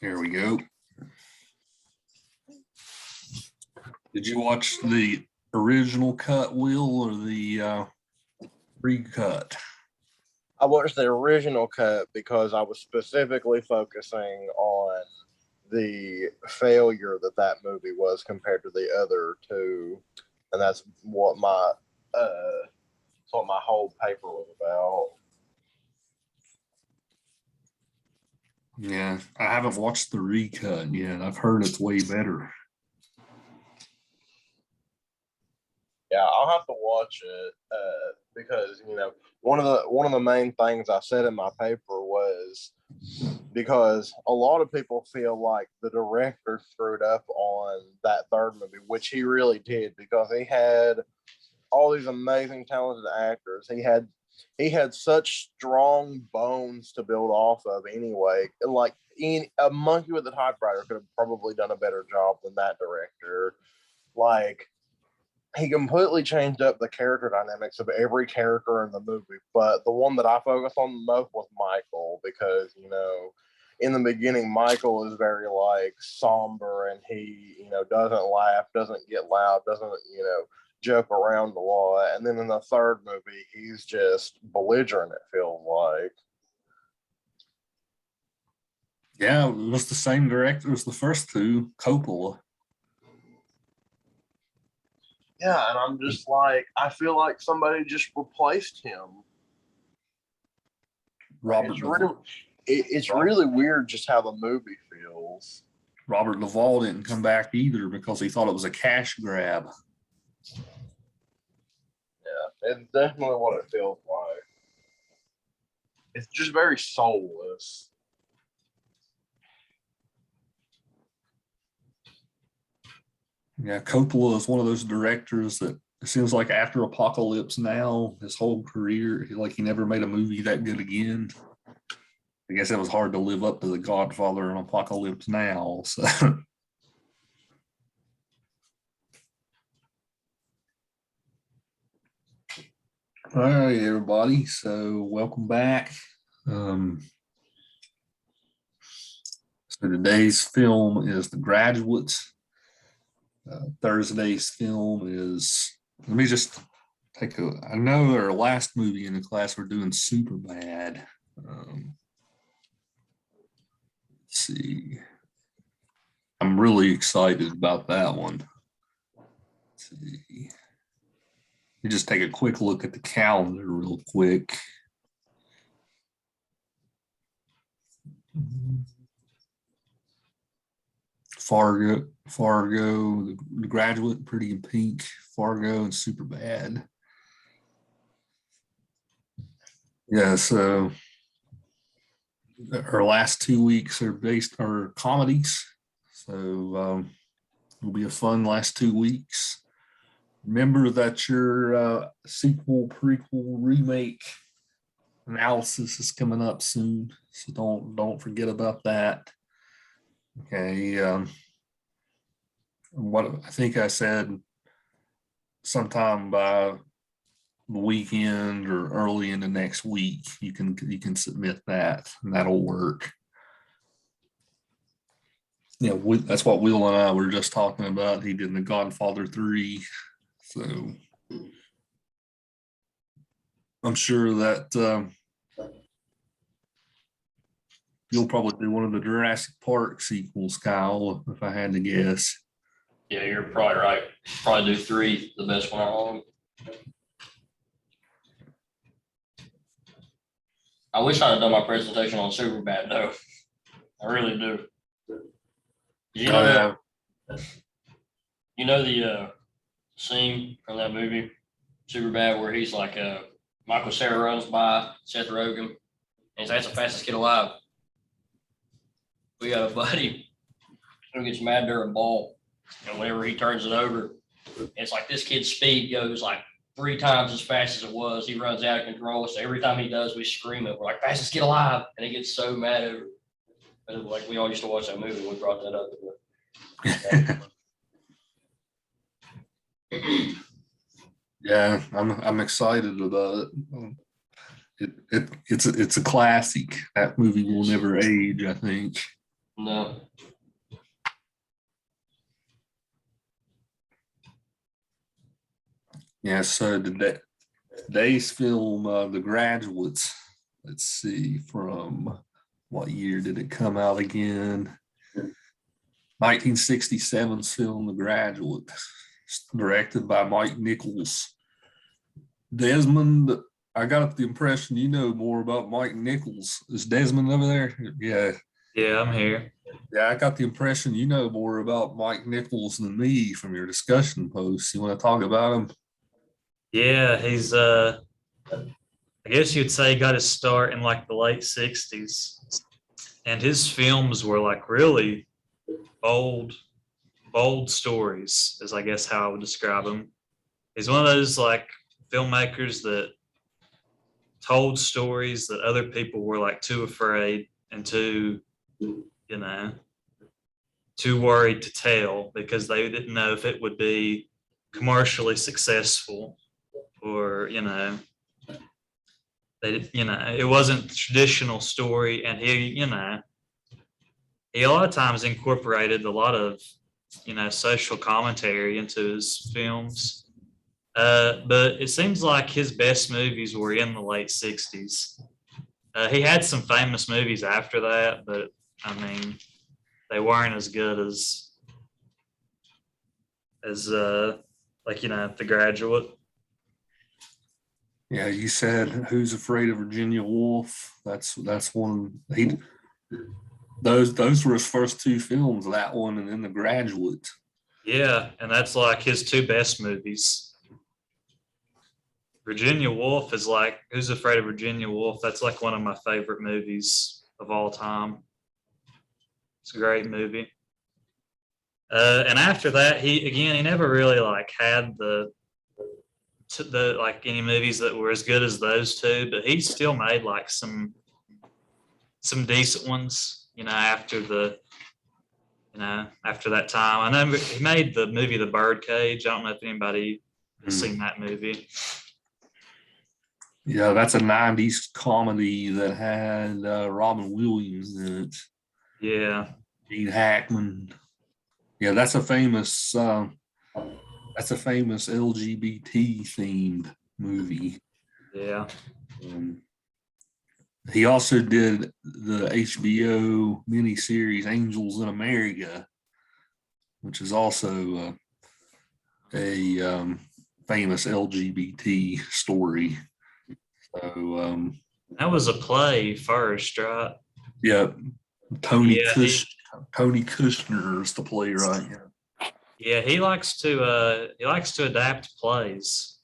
Here we go. Did you watch the original cut, Will, or the recut? I watched the original cut because I was specifically focusing on the failure that movie was compared to the other two, and that's what my whole paper was about. Yeah, I haven't watched the recut yet. I've heard it's way better. Yeah, I'll have to watch it because one of the main things I said in my paper was because a lot of people feel like the director screwed up on that third movie, which he really did because he had all these amazing talented actors. He had such strong bones to build off of anyway. Like a monkey with a typewriter could have probably done a better job than that director. Like he completely changed up the character dynamics of every character in the movie. But the one that I focused on the most was Michael because, in the beginning, Michael is very like somber and he, doesn't laugh, doesn't get loud, doesn't, joke around a lot. And then in the third movie, he's just belligerent, it feels like. Yeah, it was the same director as the first two, Coppola. Yeah, and I'm just like, I feel like somebody just replaced him. It's really weird just how the movie feels. Robert Duvall didn't come back either because he thought it was a cash grab. Yeah, it's definitely what it feels like. It's just very soulless. Yeah, Coppola is one of those directors that it seems like after Apocalypse Now, his whole career, like he never made a movie that good again. I guess it was hard to live up to The Godfather and Apocalypse Now. So. All right, everybody. So welcome back. So today's film is The Graduate. Thursday's film is, let me just take I know our last movie in the class we're doing Superbad. Let's see. I'm really excited about that one. Let's see. Let me just take a quick look at the calendar real quick. Fargo, the Graduate, Pretty in Pink, Fargo, and Superbad. Yeah, so our last 2 weeks are comedies. So it'll be a fun last 2 weeks. Remember that your sequel, prequel, remake analysis is coming up soon, so don't forget about that. Okay. What I think I said sometime by the weekend or early in the next week, you can submit that, and that'll work. Yeah, that's what Will and I were just talking about. He did The Godfather 3, so I'm sure that you'll probably do one of the Jurassic Park sequels, Kyle, if I had to guess. Yeah, you're probably right. Probably do 3, the best one on. I wish I'd have done my presentation on Superbad though. I really do. You know, the scene from that movie, Superbad, where he's like Michael Cera runs by Seth Rogen and he's like, "That's the fastest kid alive." We got a buddy who gets mad during a ball, and whenever he turns it over, it's like this kid's speed goes like 3 times as fast as it was. He runs out of control. So every time he does, we scream it. We're like, "Fastest kid alive!" And he gets so mad over it. Like we all used to watch that movie. We brought that up. Yeah, I'm excited about it. It's a classic. That movie will never age, I think. No. Yeah, so today's film, The Graduates, let's see, from what year did it come out again? 1967's film, The Graduate, directed by Mike Nichols. Desmond, I got the impression you know more about Mike Nichols. Is Desmond over there? Yeah. Yeah, I'm here. Yeah, I got the impression you know more about Mike Nichols than me from your discussion posts. You want to talk about him? Yeah, he's I guess you'd say he got his start in like the late 60s. And his films were like really bold, bold stories, is I guess how I would describe him. He's one of those like filmmakers that told stories that other people were like too afraid and too, you know, too worried to tell because they didn't know if it would be commercially successful or, it wasn't a traditional story. And he a lot of times incorporated a lot of, social commentary into his films. But it seems like his best movies were in the late 60s. He had some famous movies after that, but I mean, they weren't as good as The Graduate. Yeah, you said Who's Afraid of Virginia Woolf. That's one. Those were his first two films. That one and then The Graduate. Yeah, and that's like his two best movies. Virginia Woolf is like Who's Afraid of Virginia Woolf? That's like one of my favorite movies of all time. It's a great movie. And after that, he never really like had the like any movies that were as good as those two, but he still made like some decent ones, after after that time. I know he made the movie The Birdcage. I don't know if anybody has seen that movie. Yeah, that's a 90s comedy that had Robin Williams in it. Yeah. Gene Hackman. Yeah, that's a famous LGBT themed movie. Yeah. He also did the HBO miniseries Angels in America, which is also a famous LGBT story. So that was a play first, right? Yeah, Tony Kushner is the playwright. Yeah, he likes to adapt plays.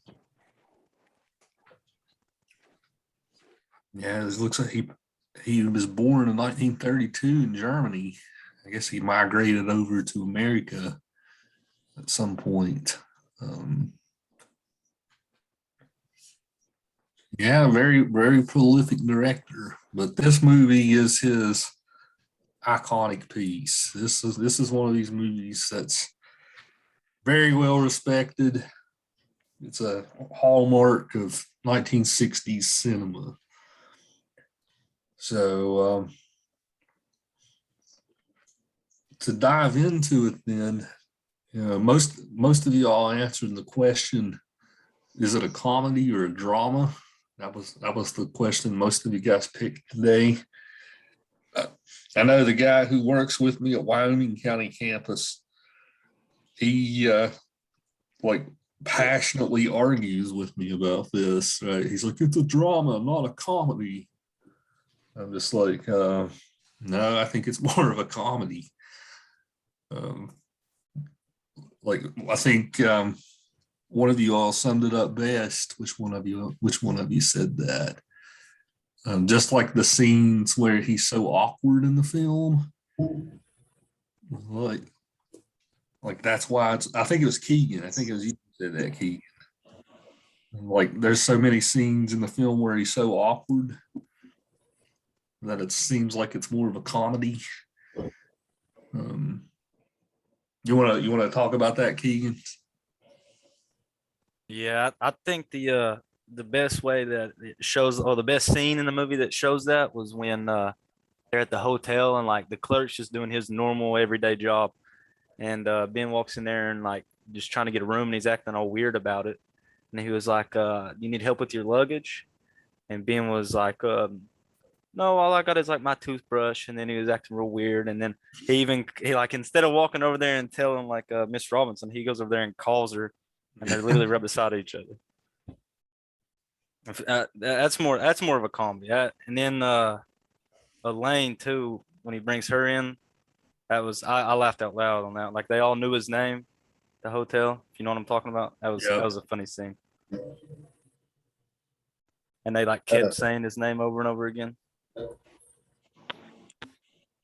Yeah, it looks like he was born in 1932 in Germany. I guess he migrated over to America at some point. Yeah, very, very prolific director. But this movie is his iconic piece. This is one of these movies that's very well respected. It's a hallmark of 1960s cinema. So to dive into it, then, most of y'all answered the question: is it a comedy or a drama? That was the question most of you guys picked today. I know the guy who works with me at Wyoming County campus. He like passionately argues with me about this. Right? He's like, it's a drama, not a comedy. I'm just like, no, I think it's more of a comedy. Like I think one of you all summed it up best. Which one of you said that? Just like the scenes where he's so awkward in the film, like that's why I think it was Keegan. I think it was you who said that, Keegan. Like there's so many scenes in the film where he's so awkward that it seems like it's more of a comedy. You want to talk about that, Keegan? Yeah, I think the best way that it shows, or the best scene in the movie that shows that was when they're at the hotel and like the clerk's just doing his normal everyday job. And Ben walks in there and like just trying to get a room and he's acting all weird about it. And he was like, you need help with your luggage? And Ben was like, no, all I got is like my toothbrush. And then he was acting real weird. And then he like, instead of walking over there and telling like Miss Robinson, he goes over there and calls her and they're literally right beside each other. That's more of a comedy. And then Elaine too, when he brings her in, that was I laughed out loud on that. Like they all knew his name, the hotel. If you know what I'm talking about, that was a funny scene. And they like kept saying his name over and over again.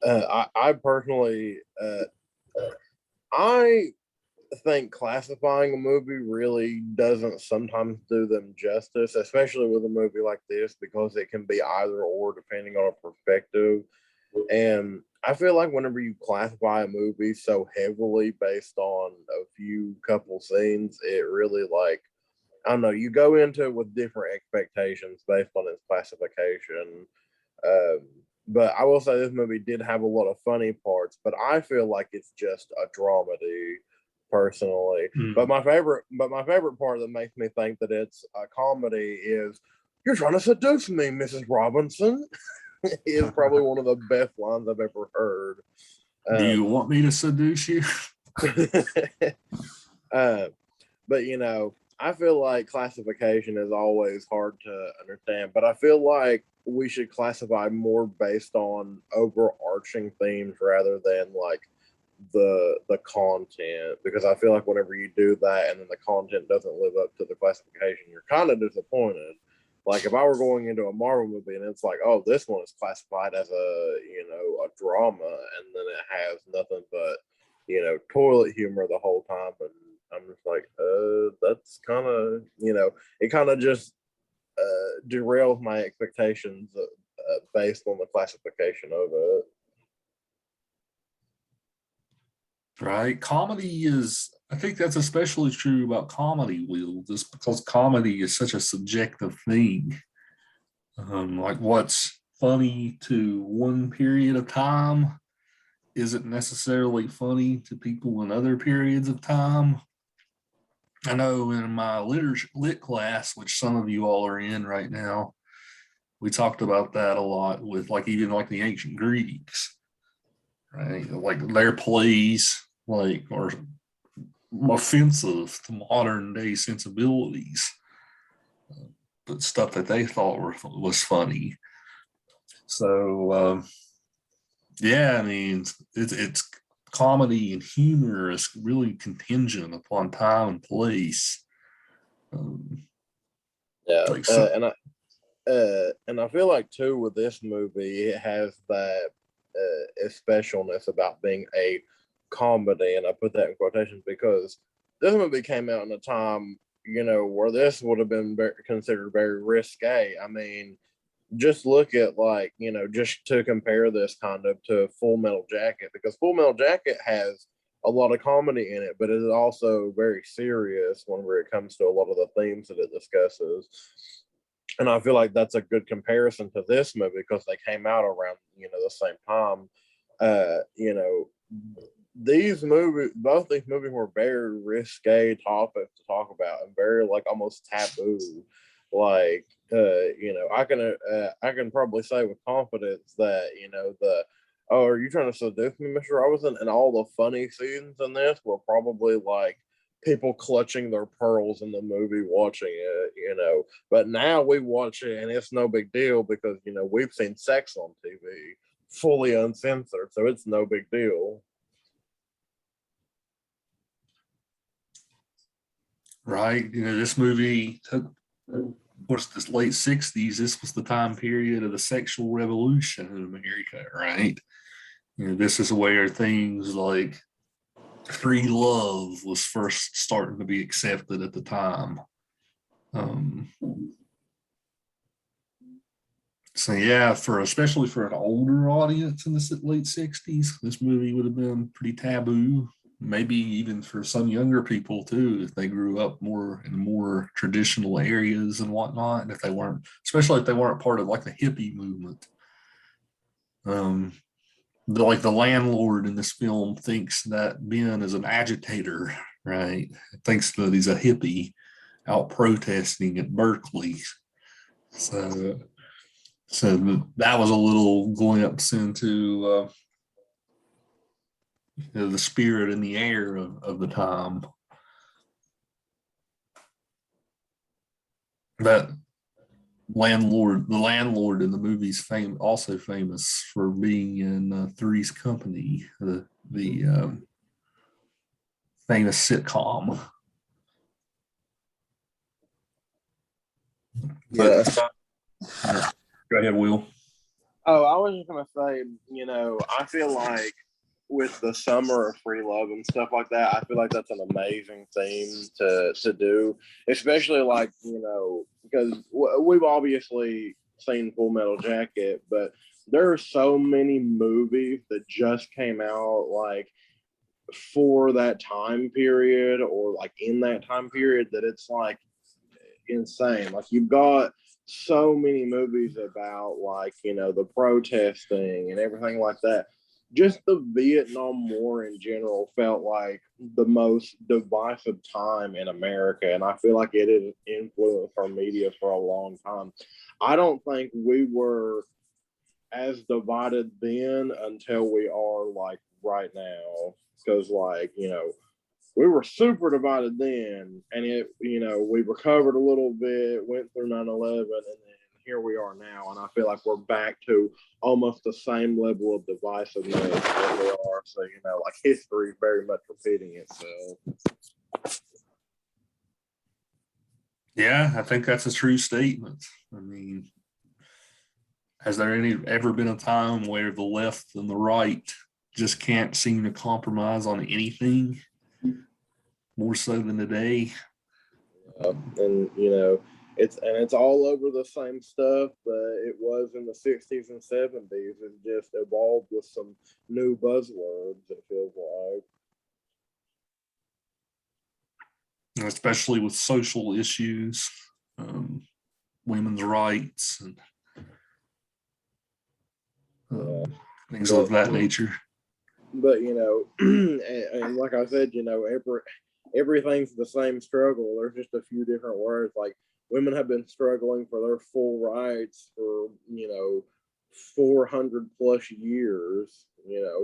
I personally, I think classifying a movie really doesn't sometimes do them justice, especially with a movie like this, because it can be either or depending on a perspective. And I feel like whenever you classify a movie so heavily based on a few couple scenes, it really like, I don't know, you go into it with different expectations based on its classification. But I will say this movie did have a lot of funny parts, but I feel like it's just a dramedy personally. But my favorite part that makes me think that it's a comedy is, "You're trying to seduce me, Mrs. Robinson." Is probably one of the best lines I've ever heard. Do you want me to seduce you? But you know, I feel like classification is always hard to understand, but I feel like we should classify more based on overarching themes rather than like the content, because I feel like whenever you do that and then the content doesn't live up to the classification, you're kind of disappointed. Like if I were going into a Marvel movie and it's like, oh, this one is classified as a drama, and then it has nothing but toilet humor the whole time, and I'm just like, that's kind of it kind of just derails my expectations based on the classification of it. Right. Comedy is, I think that's especially true about comedy, Will, just because comedy is such a subjective thing. Like what's funny to one period of time isn't necessarily funny to people in other periods of time. I know in my lit class, which some of you all are in right now, we talked about that a lot with like even like the ancient Greeks, right? Like their plays like are offensive to modern day sensibilities, but stuff that they thought was funny. So yeah, I mean it's comedy and humor is really contingent upon time and place. Like and I feel like too with this movie, it has that specialness about being a comedy, and I put that in quotations because this movie came out in a time where this would have been considered very risque. I mean, just look at like just to compare this kind of to Full Metal Jacket, because Full Metal Jacket has a lot of comedy in it, but it is also very serious whenever it comes to a lot of the themes that it discusses. And I feel like that's a good comparison to this movie because they came out around the same time. Both these movies were very risque topics to talk about and very like almost taboo. Like I can probably say with confidence that are you trying to seduce me, Mr. Robinson? And all the funny scenes in this were probably like people clutching their pearls in the movie watching it, but now we watch it and it's no big deal because we've seen sex on TV fully uncensored, so it's no big deal. Right. This movie took, of course, this late 60s. This was the time period of the sexual revolution in America, right? This is where things like free love was first starting to be accepted at the time. So yeah, especially for an older audience in the late 60s, this movie would have been pretty taboo. Maybe even for some younger people too, if they grew up more in more traditional areas and whatnot, and especially if they weren't part of like the hippie movement. the landlord in this film thinks that Ben is an agitator, right? Thinks that he's a hippie out protesting at Berkeley. So that was a little glimpse into the spirit in the air of the time. That the landlord in the movie's also famous for being in Three's Company, the famous sitcom. Yeah. Go ahead, Will. Oh, I was just gonna say, I feel like with the summer of free love and stuff like that, I feel like that's an amazing theme to do, especially like, because we've obviously seen Full Metal Jacket, but there are so many movies that just came out like for that time period or like in that time period that it's like insane. Like you've got so many movies about like, the protesting and everything like that. Just the Vietnam War in general felt like the most divisive time in America. And I feel like it has influenced our media for a long time. I don't think we were as divided then until we are like right now. Because like, we were super divided then, and we recovered a little bit, went through 9/11, and then here we are now. And I feel like we're back to almost the same level of divisiveness that we are. So, like history is very much repeating itself. Yeah, I think that's a true statement. I mean, has there ever been a time where the left and the right just can't seem to compromise on anything? More so than today. And it's all over the same stuff, but it was in the 60s and 70s. It just evolved with some new buzzwords, it feels like. Especially with social issues, women's rights, and things of that nature. But, and like I said, everything's the same struggle. There's just a few different words. Like women have been struggling for their full rights for 400 plus years.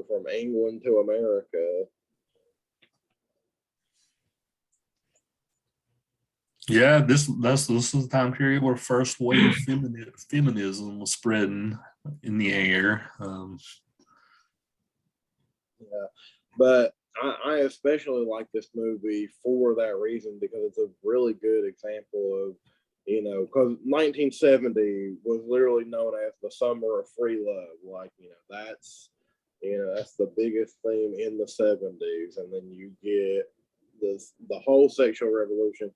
From England to America. Yeah, this is the time period where first wave feminism was spreading in the air. Yeah, but I especially like this movie for that reason because it's a really good example of, because 1970 was literally known as the summer of free love. Like, that's the biggest theme in the 70s. And then you get the whole sexual revolution.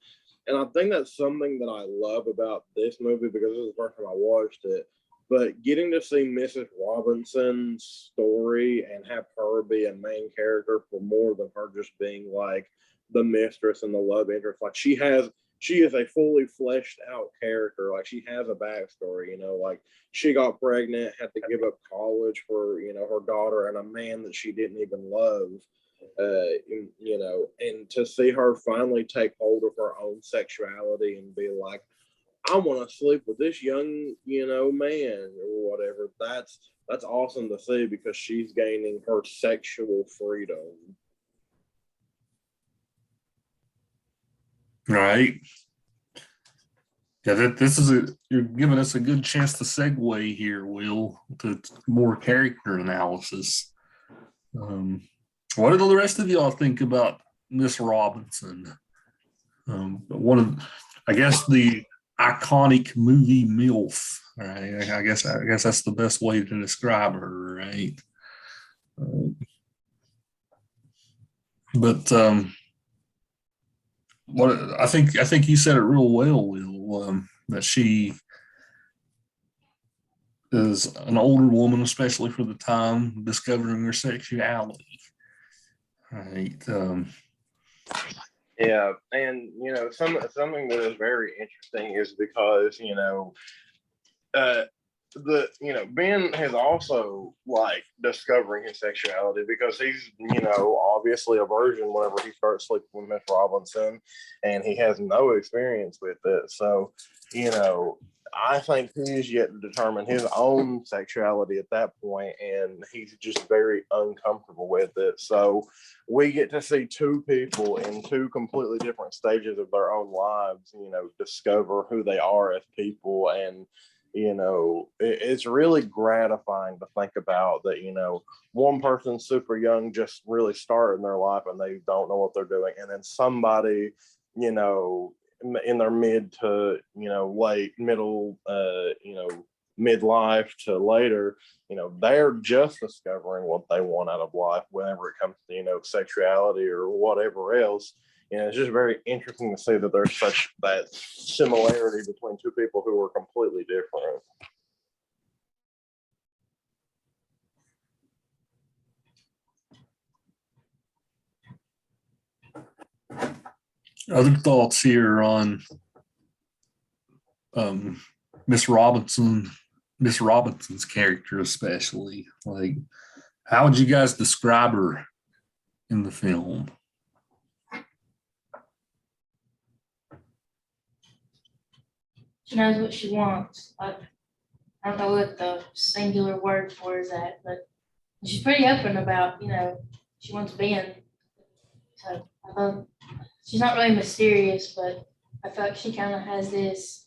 And I think that's something that I love about this movie because this is the first time I watched it. But getting to see Mrs. Robinson's story and have her be a main character for more than her just being like the mistress and the love interest, like she is a fully fleshed out character. Like she has a backstory, like she got pregnant, had to give up college for, her daughter and a man that she didn't even love. And to see her finally take hold of her own sexuality and be like, I want to sleep with this young, man or whatever. That's awesome to see because she's gaining her sexual freedom. Right. Yeah, you're giving us a good chance to segue here, Will, to more character analysis. What do the rest of y'all think about Miss Robinson? I guess the iconic movie MILF. Right? I guess that's the best way to describe her, right? But what I think you said it real well, Will. That she is an older woman, especially for the time, discovering her sexuality. Right. Yeah, and something that is very interesting is because Ben has also like discovering his sexuality because he's, obviously a virgin whenever he starts sleeping with Miss Robinson, and he has no experience with it. So, I think he's yet to determine his own sexuality at that point, and he's just very uncomfortable with it. So we get to see two people in two completely different stages of their own lives, discover who they are as people. And, it's really gratifying to think about that, one person's super young, just really starting their life and they don't know what they're doing. And then somebody, in their mid to late middle midlife to later, they're just discovering what they want out of life whenever it comes to sexuality or whatever else. It's just very interesting to see that there's such that similarity between two people who are completely different. Other thoughts here on Miss Robinson's character, especially? Like, how would you guys describe her in the film? She knows what she wants. I don't know what the singular word for is that, but she's pretty open about, she wants Ben. So I thought she's not really mysterious, but I feel like she kind of has this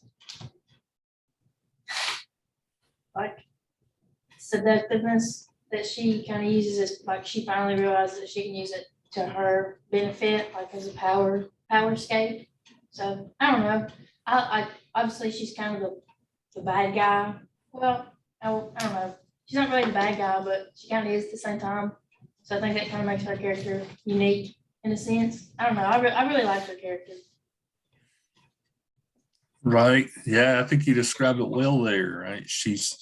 like seductiveness that she kind of uses as like she finally realizes that she can use it to her benefit, like as a power escape. So I don't know. I obviously she's kind of the bad guy. Well, I don't know. She's not really the bad guy, but she kind of is at the same time. So I think that kind of makes her character unique in a sense. I don't know. I really like her character. Right. Yeah, I think you described it well there. Right. She's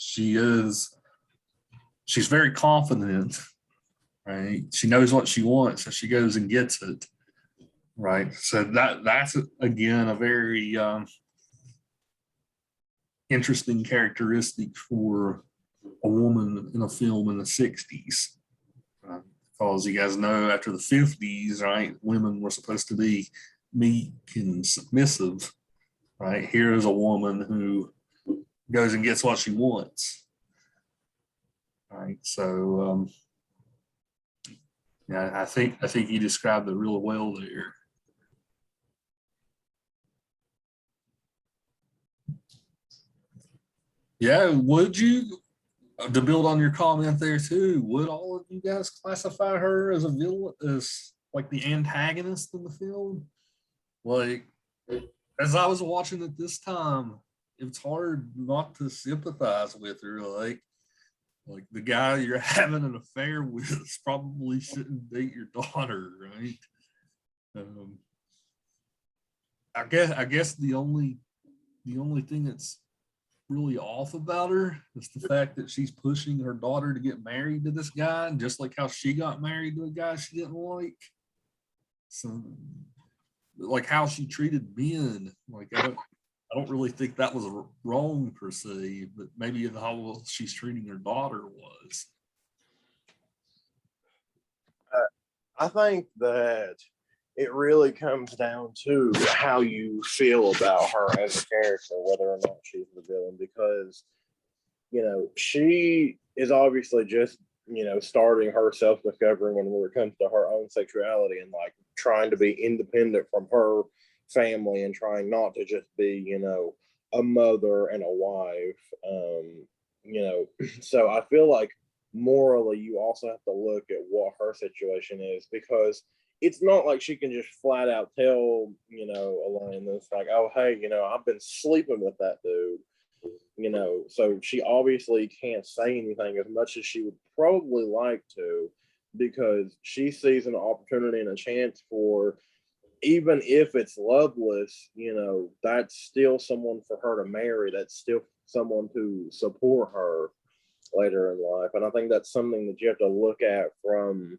very confident. Right. She knows what she wants, so she goes and gets it. Right. So that's again a very interesting characteristic for a woman in a film in the 60s. Because you guys know after the 50s, right, women were supposed to be meek and submissive. Right. Here is a woman who goes and gets what she wants. Right. So yeah, I think you described it real well there. Yeah, would you, to build on your comment there too, would all of you guys classify her as a villain, as like the antagonist in the film? Like, as I was watching it this time, it's hard not to sympathize with her. Like the guy you're having an affair with probably shouldn't date your daughter, right? I guess the only thing that's really off about her is the fact that she's pushing her daughter to get married to this guy, just like how she got married to a guy she didn't like. So, like how she treated Ben, like I don't really think that was wrong per se, but maybe how she's treating her daughter was. I think that it really comes down to how you feel about her as a character, whether or not she's the villain, because, she is obviously just, starting her self-discovering when it comes to her own sexuality and like trying to be independent from her family and trying not to just be, a mother and a wife. So I feel like morally you also have to look at what her situation is, because it's not like she can just flat out tell, Elaine that's like, oh, hey, I've been sleeping with that dude, so she obviously can't say anything as much as she would probably like to, because she sees an opportunity and a chance for, even if it's loveless, that's still someone for her to marry. That's still someone to support her later in life. And I think that's something that you have to look at from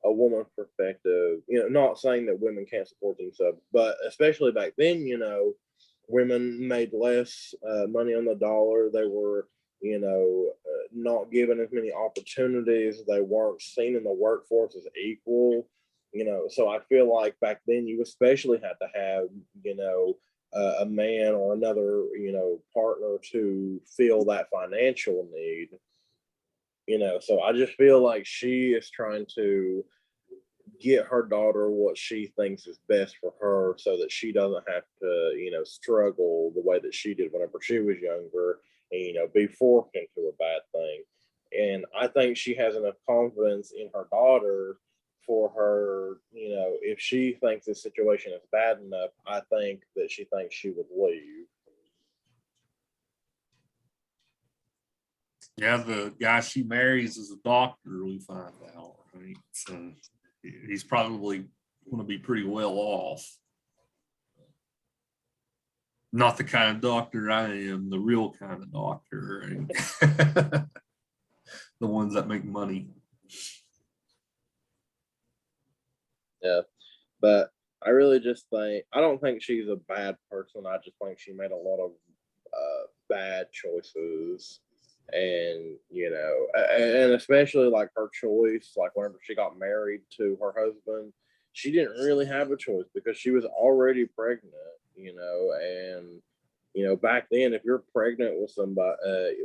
a woman's perspective. Not saying that women can't support themselves, but especially back then, women made less money on the dollar. They were, not given as many opportunities. They weren't seen in the workforce as equal. So I feel like back then you especially had to have, a man or another, partner to fill that financial need. So I just feel like she is trying to get her daughter what she thinks is best for her so that she doesn't have to, struggle the way that she did whenever she was younger and, be forced into a bad thing. And I think she has enough confidence in her daughter for her, if she thinks this situation is bad enough, I think that she thinks she would leave. Yeah, the guy she marries is a doctor, we find out, right? So he's probably going to be pretty well off. Not the kind of doctor I am, the real kind of doctor, right? The ones that make money. Yeah. But I really just think, I don't think she's a bad person. I just think she made a lot of bad choices. And, and especially like her choice, like whenever she got married to her husband, she didn't really have a choice because she was already pregnant, and, back then, if you're pregnant with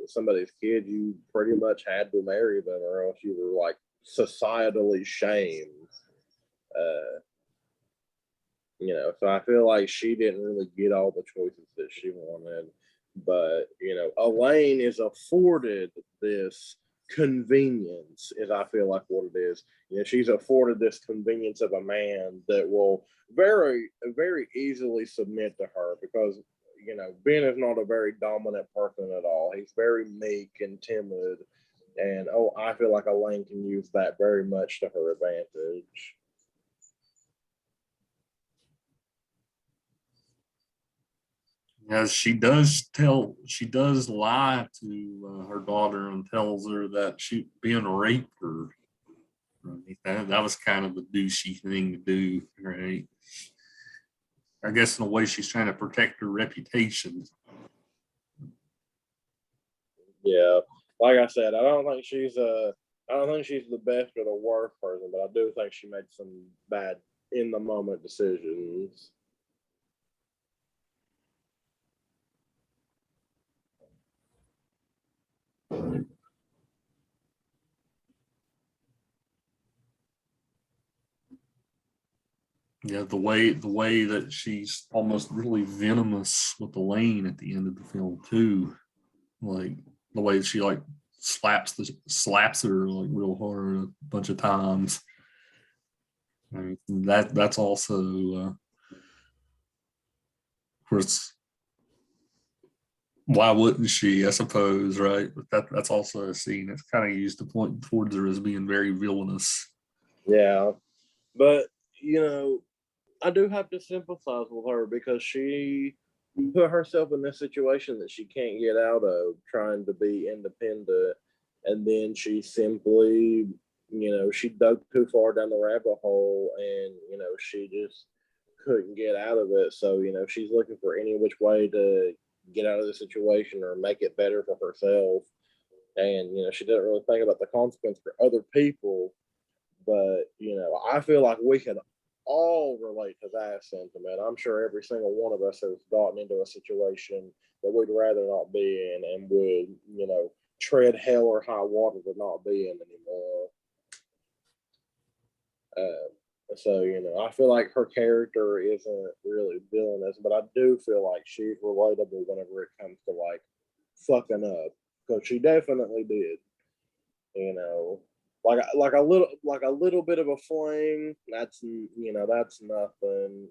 somebody's kid, you pretty much had to marry them or else you were like societally shamed. Uh, so I feel like she didn't really get all the choices that she wanted. But, Elaine is afforded this convenience, is I feel like what it is. She's afforded this convenience of a man that will very, very easily submit to her because, Ben is not a very dominant person at all. He's very meek and timid. And, I feel like Elaine can use that very much to her advantage. As she does lie to her daughter and tells her that she being raped her. Right? That was kind of a douchey thing to do, right? I guess in a way she's trying to protect her reputation. Yeah, like I said, I don't think she's the best or the worst person, but I do think she made some bad in the moment decisions. Yeah, the way that she's almost really venomous with Elaine at the end of the film too. Like the way she like slaps her like real hard a bunch of times. I mean, that's also of course why wouldn't she, I suppose, right? But that's also a scene that's kind of used to point towards her as being very villainous. Yeah, but I do have to sympathize with her because she put herself in this situation that she can't get out of, trying to be independent, and then she simply, she dug too far down the rabbit hole, and she just couldn't get out of it. So she's looking for any which way to get out of the situation or make it better for herself, and she doesn't really think about the consequence for other people. But I feel like we can all relate to that sentiment. I'm sure every single one of us has gotten into a situation that we'd rather not be in and would, tread hell or high water to not be in anymore. So, I feel like her character isn't really villainous, but I do feel like she's relatable whenever it comes to like fucking up because she definitely did. You know, like a little bit of a fling. That's nothing.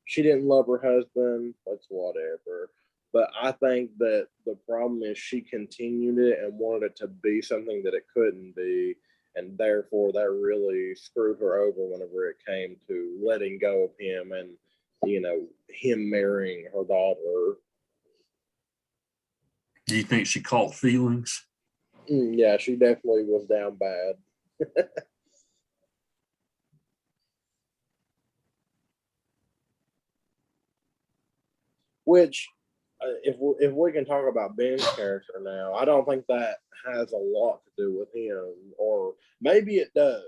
She didn't love her husband. That's whatever. But I think that the problem is she continued it and wanted it to be something that it couldn't be, and therefore that really screwed her over whenever it came to letting go of him and him marrying her daughter. Do you think she caught feelings? Yeah, she definitely was down bad. Which if we can talk about Ben's character now, I don't think that has a lot to do with him, or maybe it does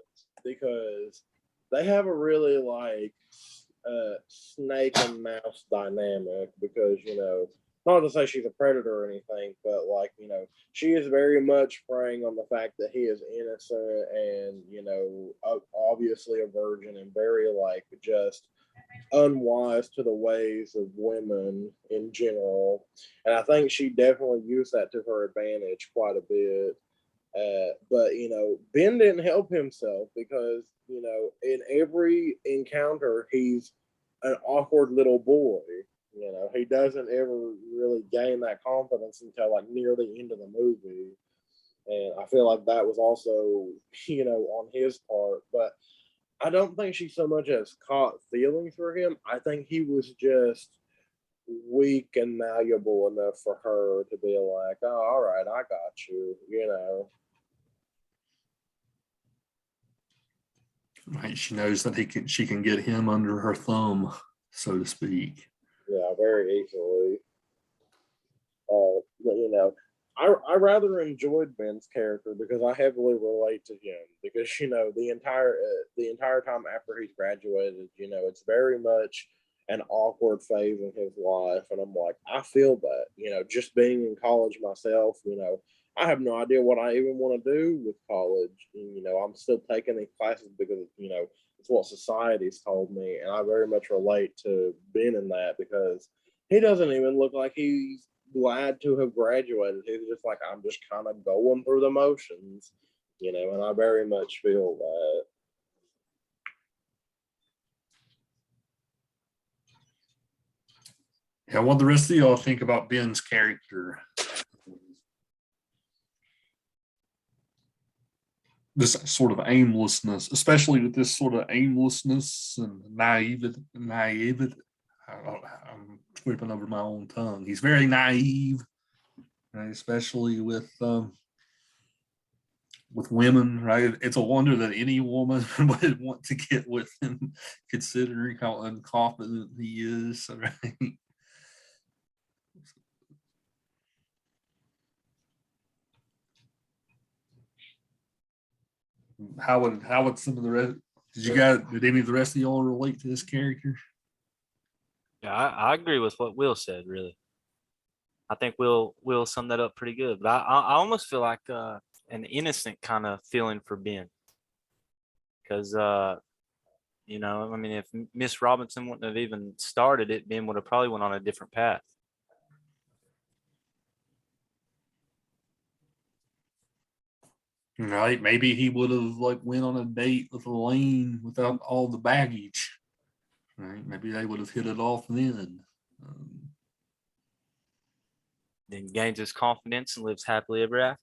because they have a really like snake and mouse dynamic because not to say she's a predator or anything, but like she is very much preying on the fact that he is innocent and obviously a virgin and very like just unwise to the ways of women in general. And I think she definitely used that to her advantage quite a bit. But Ben didn't help himself because in every encounter he's an awkward little boy. He doesn't ever really gain that confidence until like near the end of the movie. And I feel like that was also on his part. But I don't think she so much as caught feelings for him. I think he was just weak and malleable enough for her to be like, oh, all right, I got you, Right. She knows that she can get him under her thumb, so to speak. Yeah, very easily. I rather enjoyed Ben's character because I heavily relate to him because the entire time after he's graduated, it's very much an awkward phase in his life, and I'm like, I feel that, just being in college myself, I have no idea what I even want to do with college. And, I'm still taking these classes because it's what society's told me, and I very much relate to Ben in that because he doesn't even look like he's glad to have graduated. He's just like, I'm just kind of going through the motions, and I very much feel that. Yeah, what the rest of y'all think about Ben's character? This sort of aimlessness, especially with this sort of aimlessness and naivety. I'm tripping over my own tongue. He's very naive, right? Especially with women, right? It's a wonder that any woman would want to get with him, considering how unconfident he is, right? How would some of the rest? Did any of the rest of y'all relate to this character? Yeah, I agree with what Will said. Really, I think Will sum that up pretty good. But I almost feel like an innocent kind of feeling for Ben because I mean, if Miss Robinson wouldn't have even started it, Ben would have probably went on a different path. Right? Maybe he would have like went on a date with Elaine without all the baggage. Right? Maybe they would have hit it off then. Then gains his confidence and lives happily ever after.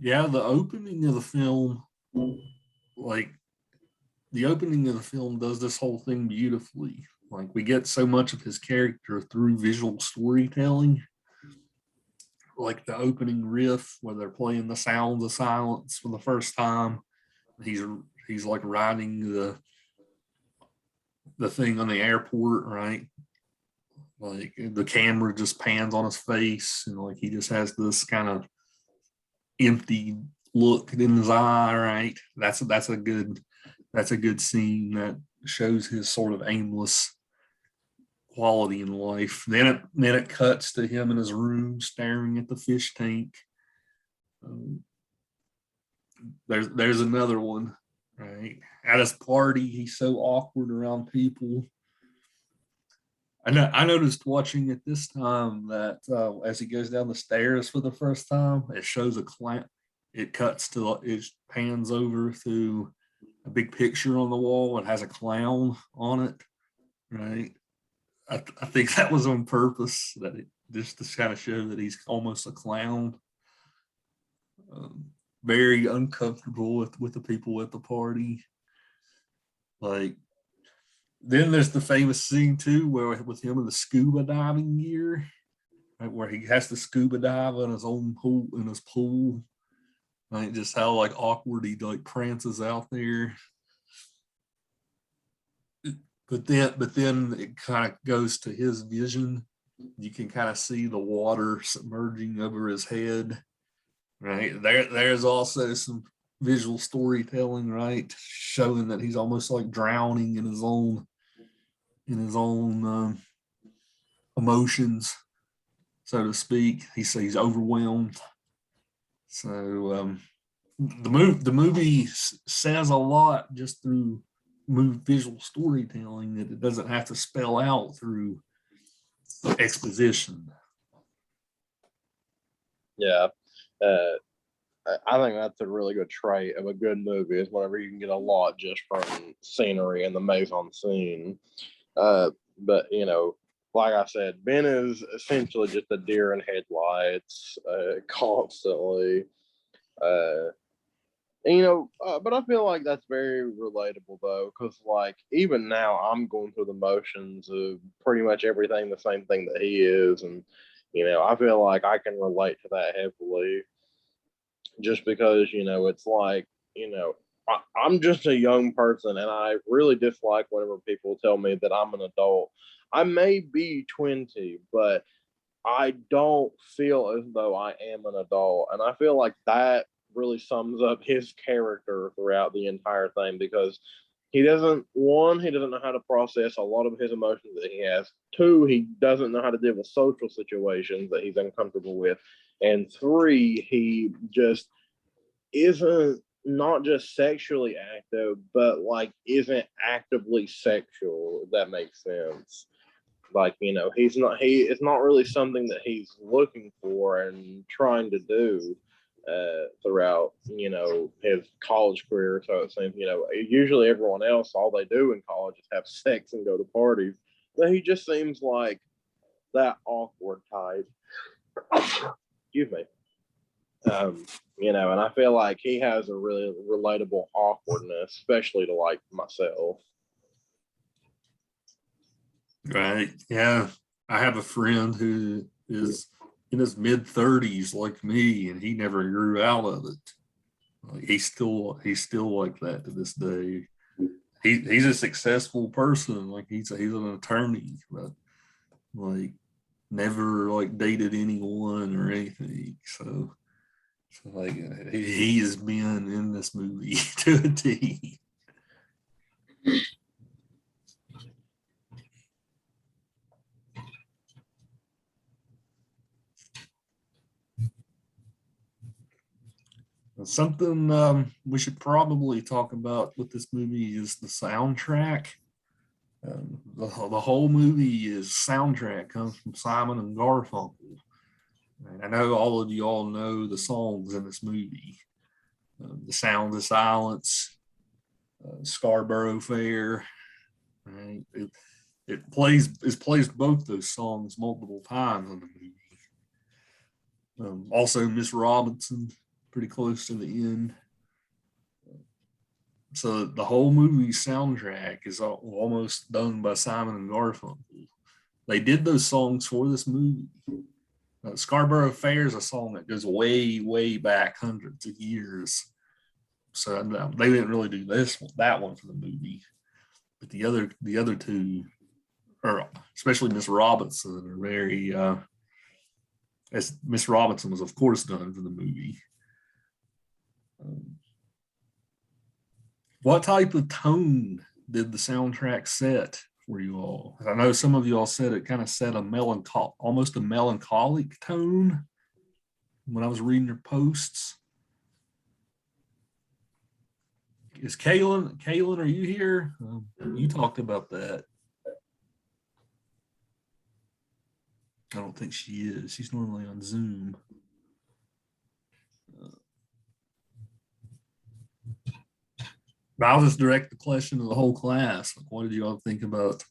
Yeah, the opening of the film, like the opening of the film does this whole thing beautifully. Like we get so much of his character through visual storytelling. Like the opening riff where they're playing the sounds of silence for the first time. He's like riding the thing on the airport, right? Like the camera just pans on his face and like he just has this kind of empty look in his eye, right? That's a good scene that shows his sort of aimless quality in life. Then it cuts to him in his room staring at the fish tank. There's another one, right? At his party, he's so awkward around people. I noticed watching it this time that as he goes down the stairs for the first time, it shows a clown. It pans over to a big picture on the wall. It has a clown on it, right? I think that was on purpose, that just to kind of show that he's almost a clown. Very uncomfortable with the people at the party. Like, then there's the famous scene too, where with him in the scuba diving gear, right, where he has to scuba dive in his own pool, Like just how like awkward he like prances out there. But then it kind of goes to his vision. You can kind of see the water submerging over his head. Right. There's also some visual storytelling, right? Showing that he's almost like drowning in his own emotions, so to speak. He's overwhelmed. So the movie says a lot just through visual storytelling that it doesn't have to spell out through exposition. Yeah. Uh, I think that's a really good trait of a good movie is whenever you can get a lot just from scenery and the mise en scene. But you know, like I said, Ben is essentially just a deer in headlights constantly. Uh, and, you know, but I feel like that's very relatable though, because like even now I'm going through the motions of pretty much everything the same thing that he is, and you know, I feel like I can relate to that heavily just because you know it's like you know I'm just a young person and I really dislike whenever people tell me that I'm an adult. I may be 20, but I don't feel as though I am an adult, and I feel like that really sums up his character throughout the entire thing because he doesn't know how to process a lot of his emotions that he has. Two, he doesn't know how to deal with social situations that he's uncomfortable with. And three, he just isn't not just sexually active, but like isn't actively sexual, if that makes sense. Like, you know, it's not really something that he's looking for and trying to do throughout, you know, his college career. So it seems, you know, usually everyone else, all they do in college is have sex and go to parties. But he just seems like that awkward type. Excuse me. You know, and I feel like he has a really relatable awkwardness, especially to like myself. Right. Yeah. I have a friend who is in his mid 30s like me, and he never grew out of it. Like he's still like that to this day. He's a successful person. Like he's an attorney, but like never like dated anyone or anything. So like he has been in this movie to a T. Something we should probably talk about with this movie is the soundtrack. The whole movie is soundtrack comes from Simon and Garfunkel. And I know all of you all know the songs in this movie. The Sound of Silence, Scarborough Fair. Right? It plays both those songs multiple times in the movie. Also, Miss Robinson, pretty close to the end. So the whole movie soundtrack is almost done by Simon and Garfunkel. They did those songs for this movie. Scarborough Fair is a song that goes way, way back hundreds of years. So they didn't really do that one for the movie, but the other two, or especially Miss Robinson, are very. As Miss Robinson was, of course, done for the movie. What type of tone did the soundtrack set for you all? I know some of you all said it kind of set almost a melancholic tone when I was reading your posts. Is Kaylin, are you here? You talked about that. I don't think she is. She's normally on Zoom. But I'll just direct the question to the whole class. Like, what did you all think about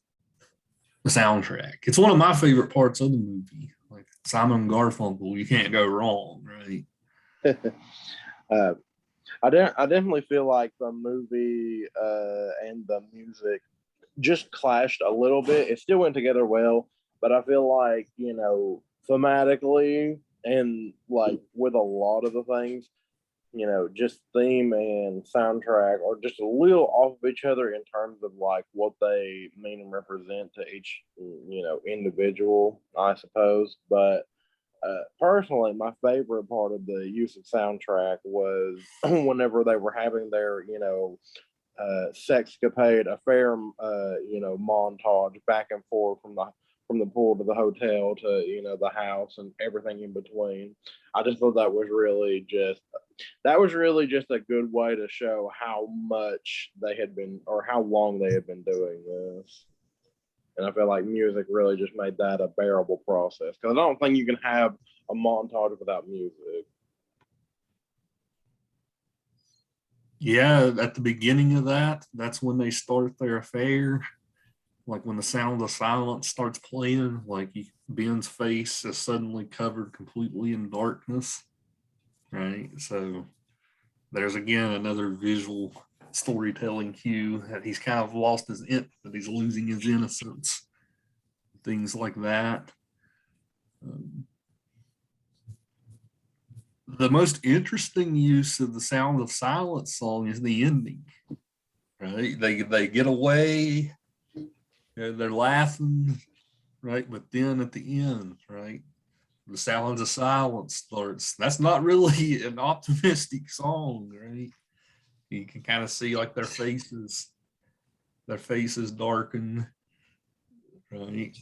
the soundtrack? It's one of my favorite parts of the movie. Like Simon and Garfunkel, you can't go wrong, right? I definitely feel like the movie and the music just clashed a little bit. It still went together well, but I feel like, you know, thematically and like with a lot of the things, just theme and soundtrack are just a little off of each other in terms of like what they mean and represent to each, individual, I suppose. But personally, my favorite part of the use of soundtrack was whenever they were having their, sexcapade affair, montage back and forth from the pool to the hotel to the house and everything in between. I just thought that was really just a good way to show how much they had been or how long they had been doing this. And I feel like music really just made that a bearable process because I don't think you can have a montage without music. Yeah, at the beginning of that's when they start their affair. Like when the sound of silence starts playing, like Ben's face is suddenly covered completely in darkness. Right. So there's again another visual storytelling cue that he's kind of lost that he's losing his innocence, things like that. The most interesting use of the Sound of Silence song is the ending. Right? They get away, they're laughing, right? But then at the end, right, the Sounds of Silence starts. That's not really an optimistic song, right? You can kind of see like their faces darken, right?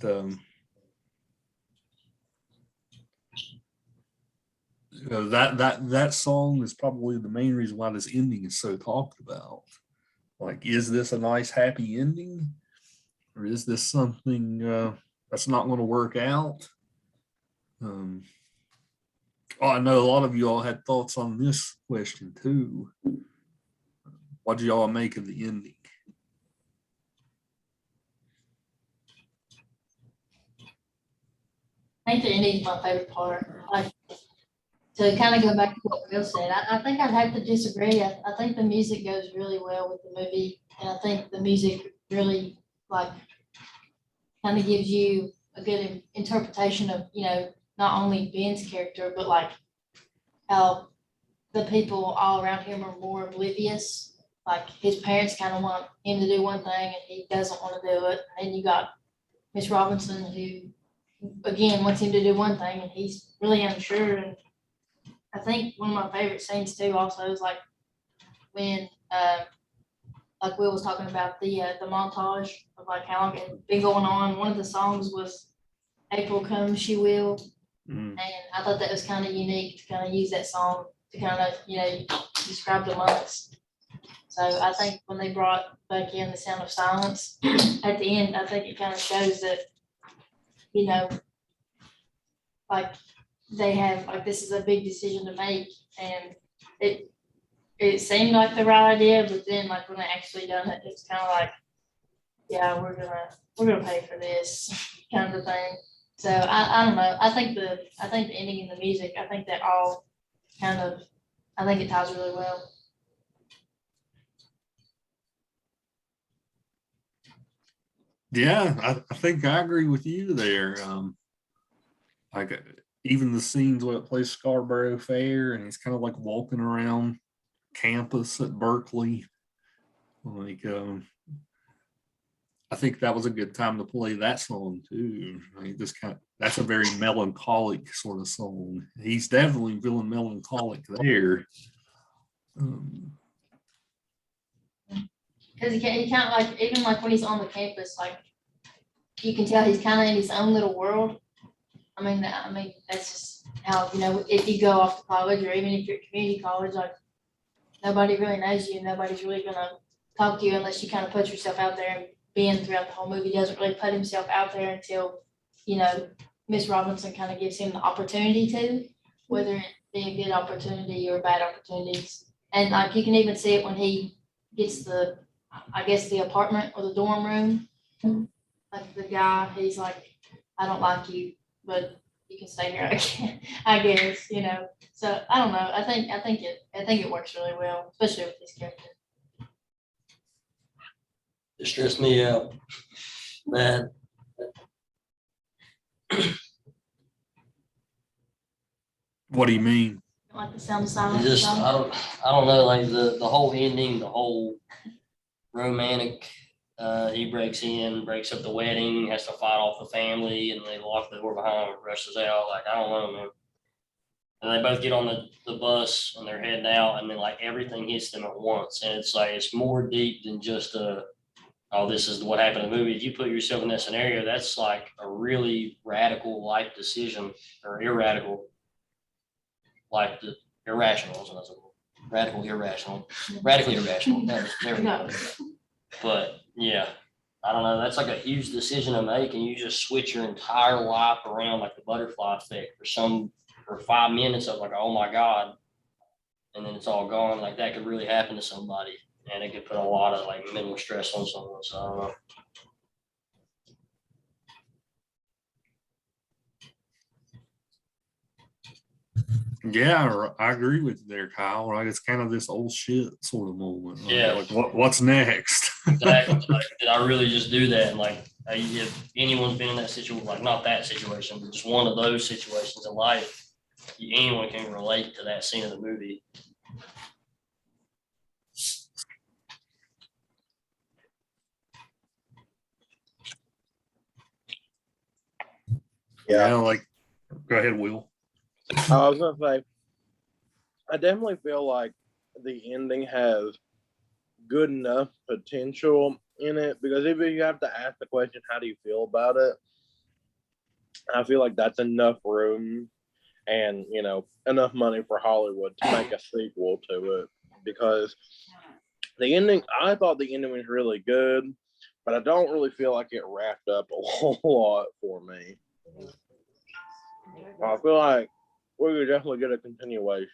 That song is probably the main reason why this ending is so talked about. Like, is this a nice happy ending, or is this something that's not going to work out? I know a lot of you all had thoughts on this question too. What do y'all make of the ending? I think the ending is my favorite part. Like, to kind of go back to what Will said, I think I'd have to disagree. I think the music goes really well with the movie, and I think the music really like kind of gives you a good interpretation of, not only Ben's character, but like how the people all around him are more oblivious. Like his parents kind of want him to do one thing and he doesn't want to do it. And you got Miss Robinson who again wants him to do one thing and he's really unsure. And I think one of my favorite scenes too also is like when like Will was talking about the montage of like how long it's been going on. One of the songs was April Comes She Will. And I thought that was kind of unique to kind of use that song to kind of, describe the months. So I think when they brought back in the Sound of Silence at the end, I think it kind of shows that, like they have, like, this is a big decision to make. And it seemed like the right idea, but then like when they actually done it, it's kind of like, yeah, we're gonna pay for this kind of thing. So I don't know. I think the ending and the music, I think that all kind of, I think it ties really well. Yeah, I think I agree with you there. Like even the scenes where it plays Scarborough Fair and he's kind of like walking around campus at Berkeley. Like I think that was a good time to play that song too. I mean, that's a very melancholic sort of song. He's definitely feeling melancholic there. Because he can't like, even like when he's on the campus, like you can tell he's kind of in his own little world. I mean that's just how, if you go off to college or even if you're at community college, like nobody really knows you. Nobody's really gonna talk to you unless you kind of put yourself out there. And Ben throughout the whole movie doesn't really put himself out there until, Miss Robinson kind of gives him the opportunity to, whether it be a good opportunity or bad opportunities. And like you can even see it when he gets the apartment or the dorm room. Like the guy, he's like, I don't like you, but you can stay here, I guess, So I don't know. I think it works really well, especially with this character. It stressed me out, man. What do you mean? Like the sound of It silence. just, I don't know, like the whole ending, the whole romantic, he breaks in, breaks up the wedding, has to fight off the family, and they lock the door behind him, rushes out. Like, I don't know, man. And they both get on the bus and they're heading out, and then like everything hits them at once. And it's like, it's more deep than just oh, this is what happened in the movie. If you put yourself in that scenario, that's like a really radical life decision, or irradical, like the irrational, isn't it? Radical, irrational, radically irrational. There we go. But yeah, I don't know. That's like a huge decision to make, and you just switch your entire life around, like the butterfly effect, for 5 minutes of like, oh my God, and then it's all gone. Like that could really happen to somebody, and it could put a lot of like mental stress on someone. So I don't know. Yeah, I agree with you there, Kyle. Right, it's kind of this old shit sort of moment. Right? Yeah. Like what's next? Exactly. Like, did I really just do that? And like, if anyone's been in that situation, like not that situation, but just one of those situations in life, anyone can relate to that scene of the movie. Yeah, like go ahead, Will. I was gonna say, I definitely feel like the ending has good enough potential in it, because if you have to ask the question, how do you feel about it? I feel like that's enough room and, you know, enough money for Hollywood to make a sequel to it, because the ending, I thought the ending was really good, but I don't really feel like it wrapped up a whole lot for me. I feel like we could definitely get a continuation.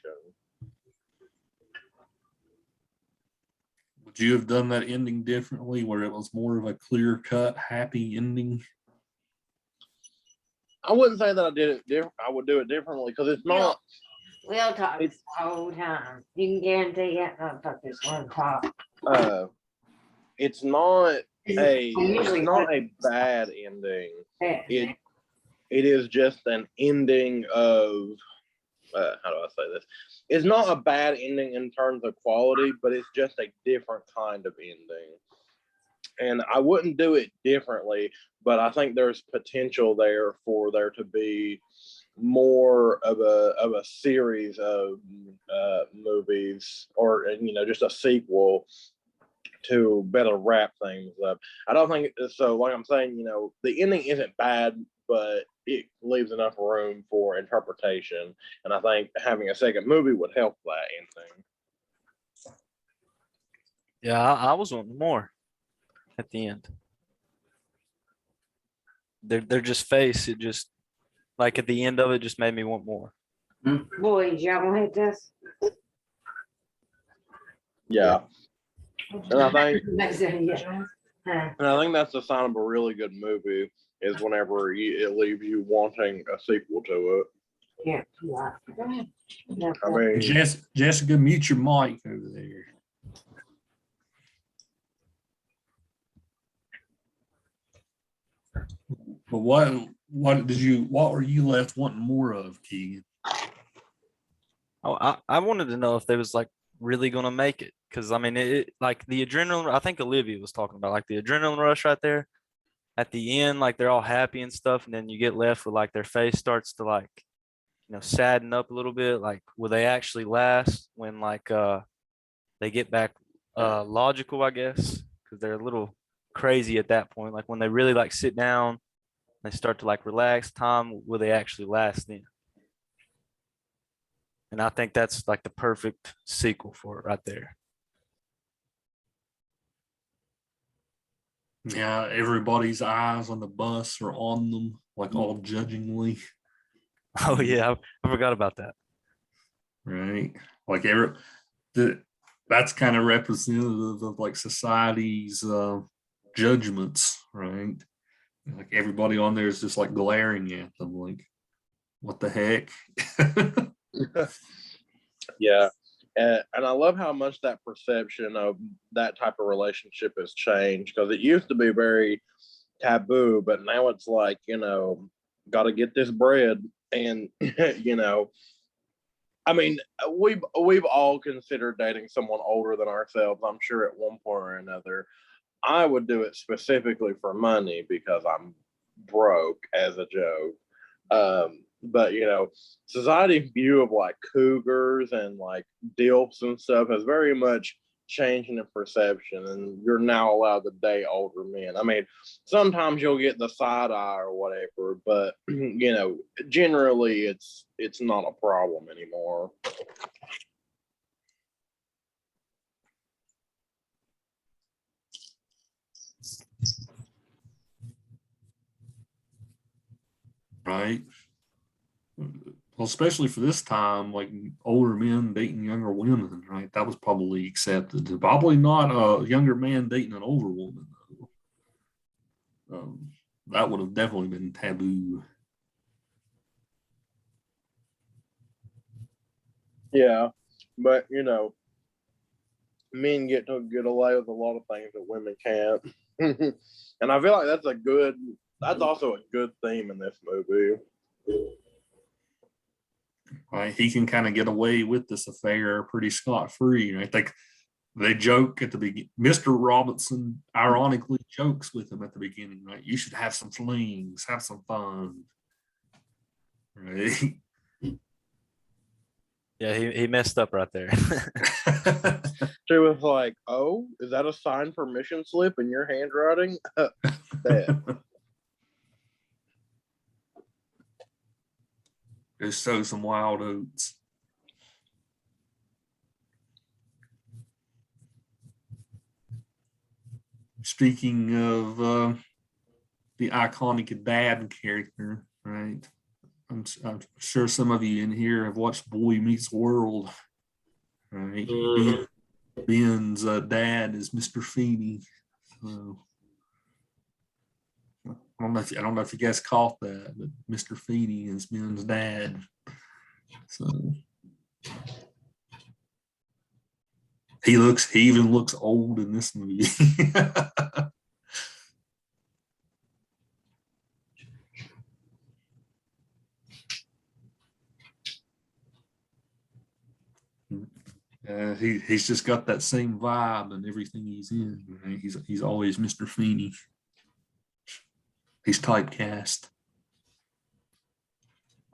Would you have done that ending differently, where it was more of a clear-cut, happy ending? I wouldn't say that I did it different. I would do it differently, because it's not. We'll talk the whole time. You can guarantee that motherfucker's gonna talk. It's not a bad ending. It is just an ending of how do I say this? It's not a bad ending in terms of quality, but it's just a different kind of ending. And I wouldn't do it differently, but I think there's potential there for there to be more of a series of movies, or, you know, just a sequel to better wrap things up. I don't think so. Like I'm saying, you know, the ending isn't bad, but it leaves enough room for interpretation. And I think having a second movie would help that ending. Yeah, I was wanting more at the end. They're just face. It just, like at the end of it, just made me want more. Boys, y'all gonna hit this? Yeah. And I think Yeah. And I think that's the sign of a really good movie, is whenever it leaves you wanting a sequel to it. Yeah. Go ahead. I mean, Jessica, mute your mic over there. But what were you left wanting more of, Keegan? Oh, I wanted to know if they was like really gonna make it, because I mean, it like the adrenaline. I think Olivia was talking about like the adrenaline rush right there at the end, like they're all happy and stuff, and then you get left with like their face starts to like, you know, sadden up a little bit. Like, will they actually last when like they get back logical, I guess, because they're a little crazy at that point. Like when they really like sit down, they start to like relax. Time, will they actually last then? And I think that's like the perfect sequel for it right there. Yeah, everybody's eyes on the bus are on them, like all judgingly. Oh yeah, I forgot about that. Right. Like that's kind of representative of like society's judgments, right? Like everybody on there is just like glaring at them, like, what the heck? yeah. And I love how much that perception of that type of relationship has changed, because it used to be very taboo, but now it's like, you know, got to get this bread. And, you know, I mean, we've all considered dating someone older than ourselves. I'm sure at one point or another. I would do it specifically for money because I'm broke as a joke. But society's view of like cougars and like dilfs and stuff has very much changed in perception, and you're now allowed to date older men. I mean, sometimes you'll get the side eye or whatever, but generally it's not a problem anymore. Right. Well, especially for this time, like older men dating younger women, right? That was probably accepted. Probably not a younger man dating an older woman, though. That would have definitely been taboo. Yeah, but men get to get away with a lot of things that women can't. And I feel like that's also a good theme in this movie. Right? He can kind of get away with this affair pretty scot-free. Right? Like they joke at the beginning. Mr. Robinson ironically jokes with him at the beginning, right? You should have some flings, have some fun. Right? Yeah, he messed up right there. She was like, "Oh, is that a signed permission slip in your handwriting?" Go sow some wild oats. Speaking of the iconic dad character, right? I'm sure some of you in here have watched Boy Meets World, right? Ben's dad is Mr. Feeney. So I don't know if you guys caught that, but Mr. Feeney is Ben's dad. So he even looks old in this movie. He's just got that same vibe and everything he's in. Right? He's always Mr. Feeney. He's typecast.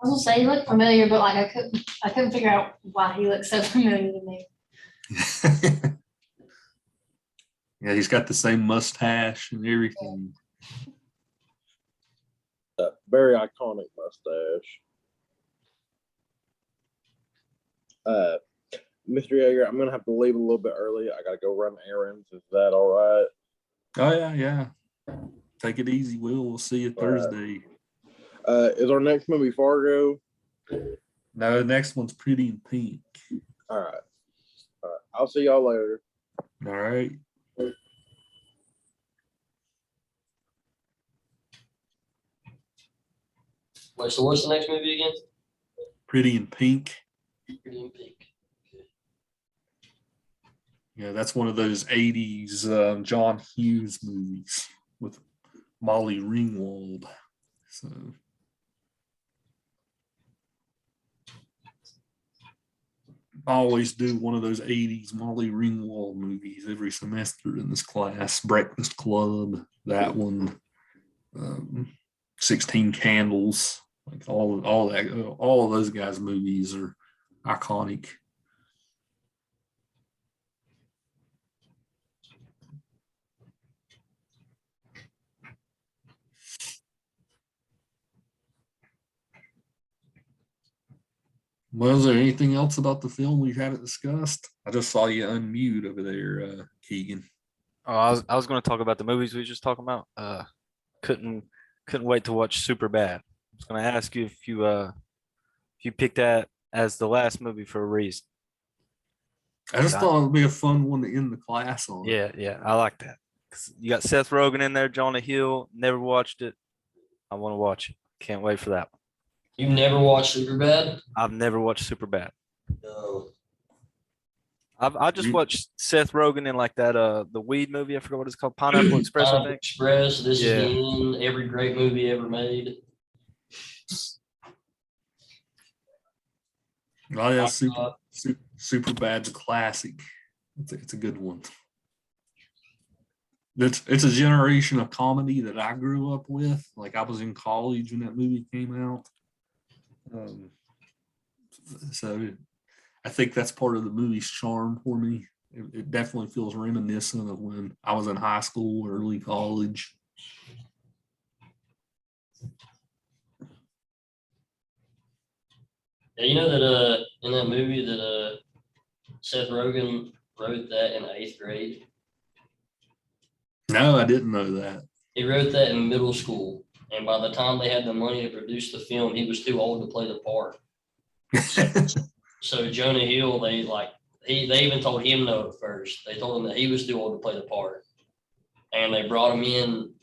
I was gonna say he looked familiar, but like I couldn't figure out why he looked so familiar to me. Yeah, he's got the same mustache and everything. That very iconic mustache. Mr. Yeager, I'm gonna have to leave a little bit early. I gotta go run errands. Is that all right? Oh yeah. Take it easy, Will. We'll see you Thursday. Is our next movie Fargo? No, the next one's Pretty in Pink. All right. I'll see y'all later. All right. Wait, so what's the next movie again? Pretty in Pink. Pretty in Pink. Okay. Yeah, that's one of those 80s John Hughes movies with Molly Ringwald. So I always do one of those 80s Molly Ringwald movies every semester in this class. Breakfast Club, that one, 16 Candles, like all of those guys' movies are iconic. Well, is there anything else about the film we haven't discussed? I just saw you unmute over there, Keegan. Oh, I was going to talk about the movies we were just talking about. Couldn't wait to watch Superbad. I was going to ask you if you picked that as the last movie for a reason. I just thought it would be a fun one to end the class on. Yeah, I like that. You got Seth Rogen in there, Jonah Hill. Never watched it. I want to watch it. Can't wait for that one. You've never watched Superbad? I've never watched Superbad. No. I just watched Seth Rogen in like that the weed movie. I forgot what it's called. Pineapple Express, I Pineapple think. Express. This Yeah. is the end. Every great movie ever made. Oh yeah, Uh, super bad's a classic. It's a good one. It's a generation of comedy that I grew up with. Like I was in college when that movie came out. Um, so I think that's part of the movie's charm for me. It definitely feels reminiscent of when I was in high school, early college. Yeah, you know that in that movie that Seth Rogen wrote that in the 8th grade. No, I didn't know that. He wrote that in middle school, and by the time they had the money to produce the film, he was too old to play the part. So Jonah Hill, they even told him no at first. They told him that he was too old to play the part, and they brought him in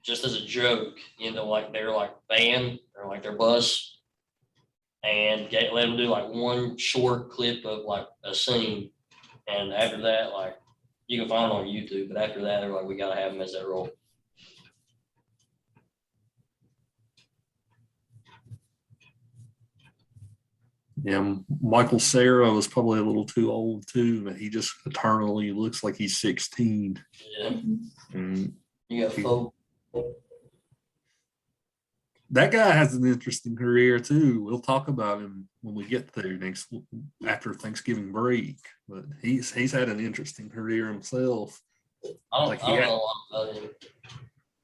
just as a joke, like their like van or like their bus, and let him do like one short clip of like a scene, and after that, like you can find it on YouTube. But after that, they're like, we gotta have him as that role. Yeah, Michael Cera was probably a little too old too, but he just eternally looks like he's 16. Yeah, And you got folk. that guy has an interesting career too. We'll talk about him when we get there after Thanksgiving break. But he's had an interesting career himself. I Like don't know a lot about him.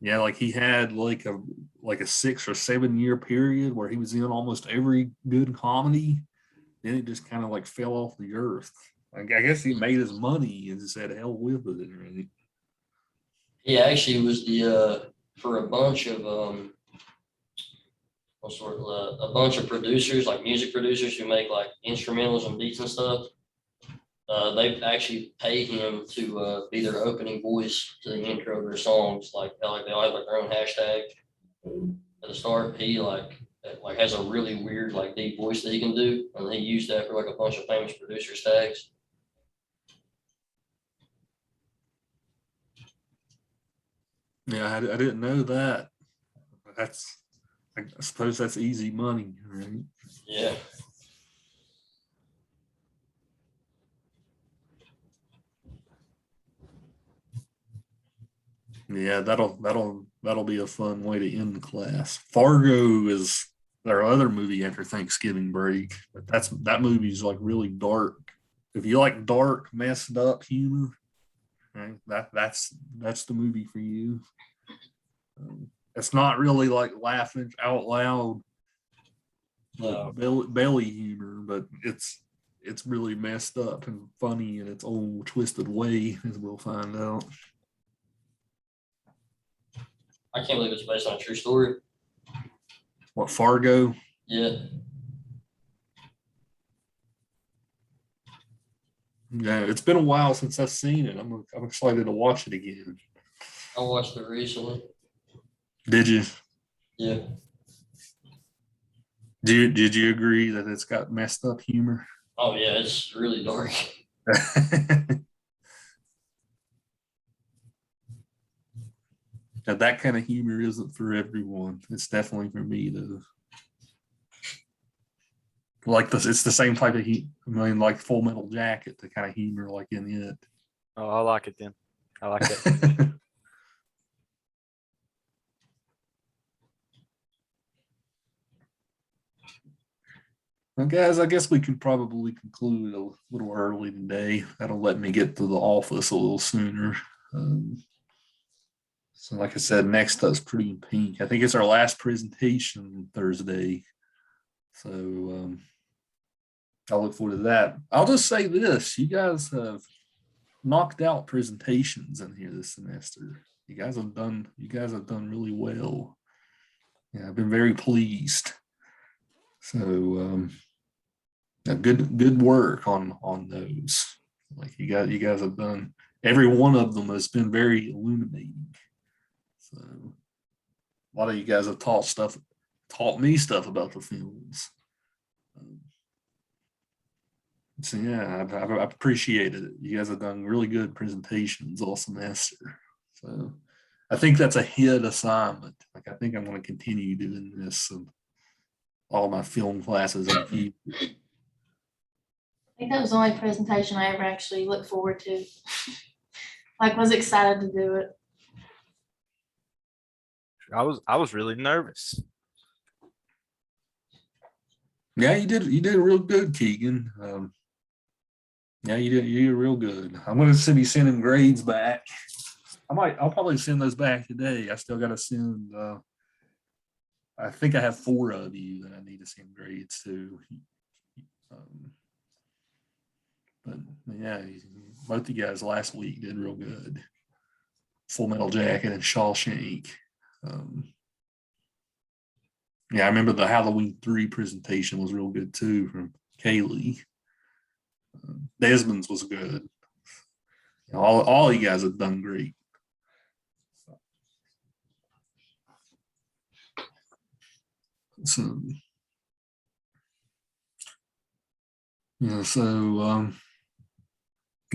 Yeah, like he had like a 6 or 7 year period where he was in almost every good comedy. Then it just kind of like fell off the earth. Like, I guess he made his money and just said hell with it. Right? He actually was the for a bunch of a bunch of producers, like music producers who make like instrumentals and beats and stuff. They actually paid him to be their opening voice to the intro of their songs. Like they all have like their own hashtag at the start. He like has a really weird like deep voice that he can do, and he used that for like a bunch of famous producers tags. Yeah, I didn't know that. I suppose that's easy money, right? Yeah. Yeah, that'll be a fun way to end the class. Fargo is their other movie after Thanksgiving break, but that movie's like really dark. If you like dark, messed up humor, right, that's the movie for you. It's not really like laughing out loud, belly humor, but it's really messed up and funny in its own twisted way, as we'll find out. I can't believe it's based on a true story. What, Fargo? Yeah. Yeah, it's been a while since I've seen it. I'm excited to watch it again. I watched it recently. Did you? Yeah. Did you agree that it's got messed up humor? Oh yeah, it's really dark. Now, that kind of humor isn't for everyone. It's definitely for me though. Like this, it's the same type of humor. I mean, like Full Metal Jacket, the kind of humor like in it. Oh, I like it then. I like it. Well, guys, I guess we can probably conclude a little early today. That'll let me get to the office a little sooner. So like I said, next up's Pretty in Pink. I think it's our last presentation Thursday. So I'll look forward to that. I'll just say this. You guys have knocked out presentations in here this semester. You guys have done really well. Yeah, I've been very pleased. So good work on those. Like you guys have done, every one of them has been very illuminating. So a lot of you guys have taught me stuff about the films. So yeah, I've appreciated it. You guys have done really good presentations all semester. So I think that's a hit assignment. Like I think I'm going to continue doing this in all my film classes in the future. think that was the only presentation I ever actually looked forward to. Like, was excited to do it. I was really nervous. Yeah, you did real good, Keegan. Yeah, you did real good. I'm gonna be sending grades back. I'll probably send those back today. I still gotta send I think I have 4 of you that I need to send grades to. But yeah, both of you guys last week did real good. Full Metal Jacket and Shawshank. Yeah, I remember the Halloween 3 presentation was real good too from Kaylee. Desmond's was good. All you guys have done great. So,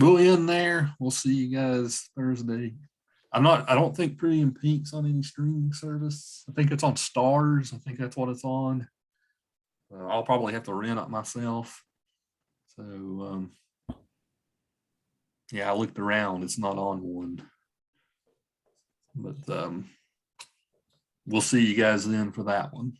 we'll end there. We'll see you guys Thursday. I don't think Pretty in Pink's on any streaming service. I think it's on Stars. I think that's what it's on. I'll probably have to rent it myself. So, yeah, I looked around. It's not on one. But we'll see you guys then for that one.